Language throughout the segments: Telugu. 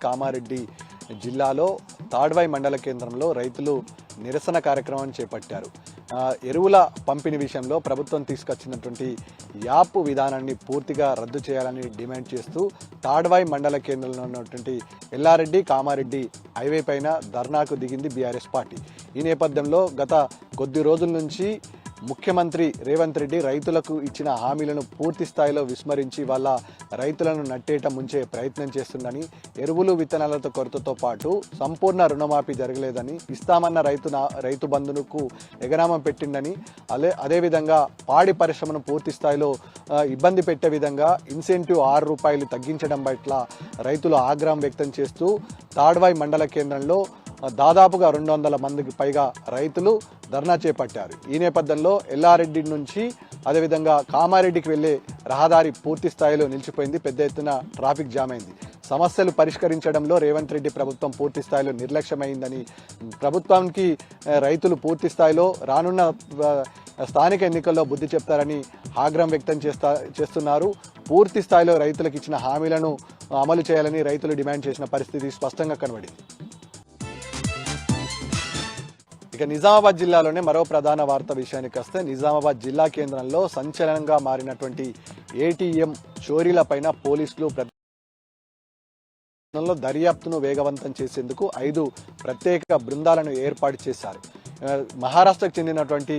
కామారెడ్డి జిల్లాలో తాడ్వాయి మండల కేంద్రంలో రైతులు నిరసన కార్యక్రమాన్ని చేపట్టారు. ఎరువుల పంపిణీ విషయంలో ప్రభుత్వం తీసుకొచ్చినటువంటి యాప్ విధానాన్ని పూర్తిగా రద్దు చేయాలని డిమాండ్ చేస్తూ తాడ్వాయి మండల కేంద్రంలో ఉన్నటువంటి ఎల్లారెడ్డి కామారెడ్డి హైవే పైన ధర్నాకు దిగింది బీఆర్ఎస్ పార్టీ. ఈ నేపథ్యంలో గత కొద్ది రోజుల నుంచి ముఖ్యమంత్రి రేవంత్ రెడ్డి రైతులకు ఇచ్చిన హామీలను పూర్తి స్థాయిలో విస్మరించి వాళ్ళ రైతులను నట్టేట ముంచే ప్రయత్నం చేస్తుందని, ఎరువులు విత్తనాలతో కొరతతో పాటు సంపూర్ణ రుణమాఫీ జరగలేదని, ఇస్తామన్న రైతు బంధువుకు ఎగనామం పెట్టిందని, అదేవిధంగా పాడి పరిశ్రమను పూర్తి స్థాయిలో ఇబ్బంది పెట్టే విధంగా ఇన్సెంటివ్ ₹6 తగ్గించడం పట్ల రైతులు ఆగ్రహం వ్యక్తం చేస్తూ తాడ్వాయి మండల కేంద్రంలో దాదాపుగా 200 మందికి పైగా రైతులు ధర్నా చేపట్టారు. ఈ నేపథ్యంలో ఎల్లారెడ్డి నుంచి అదేవిధంగా కామారెడ్డికి వెళ్లే రహదారి పూర్తి స్థాయిలో నిలిచిపోయింది. పెద్ద ఎత్తున ట్రాఫిక్ జామ్ అయింది. సమస్యలు పరిష్కరించడంలో రేవంత్ రెడ్డి ప్రభుత్వం పూర్తి స్థాయిలో నిర్లక్ష్యమైందని, ప్రభుత్వానికి రైతులు పూర్తి స్థాయిలో రానున్న స్థానిక ఎన్నికల్లో బుద్ధి చెప్తారని ఆగ్రహం వ్యక్తం చేస్తున్నారు. పూర్తి స్థాయిలో రైతులకు ఇచ్చిన హామీలను అమలు చేయాలని రైతులు డిమాండ్ చేసిన పరిస్థితి స్పష్టంగా కనబడింది. ఇక నిజామాబాద్ జిల్లాలోనే మరో ప్రధాన వార్త విషయానికి వస్తే, నిజామాబాద్ జిల్లా కేంద్రంలో సంచలనంగా మారినటువంటి ఏటీఎం చోరీలపైన పోలీసులు దర్యాప్తును వేగవంతం చేసేందుకు 5 ప్రత్యేక బృందాలను ఏర్పాటు చేశారు. మహారాష్ట్రకు చెందినటువంటి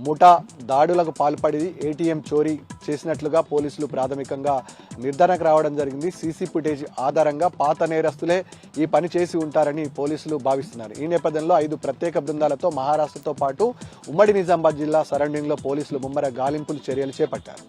ముఠా దాడులకు పాల్పడి ఏటీఎం చోరీ చేసినట్లుగా పోలీసులు ప్రాథమికంగా నిర్ధారణకు రావడం జరిగింది. సీసీ ఫుటేజ్ ఆధారంగా పాత నేరస్తులే ఈ పని చేసి ఉంటారని పోలీసులు భావిస్తున్నారు. ఈ నేపథ్యంలో 5 ప్రత్యేక బృందాలతో మహారాష్ట్రతో పాటు ఉమ్మడి నిజామాబాద్ జిల్లా సరౌండింగ్లో పోలీసులు ముమ్మర గాలింపులు చర్యలు చేపట్టారు.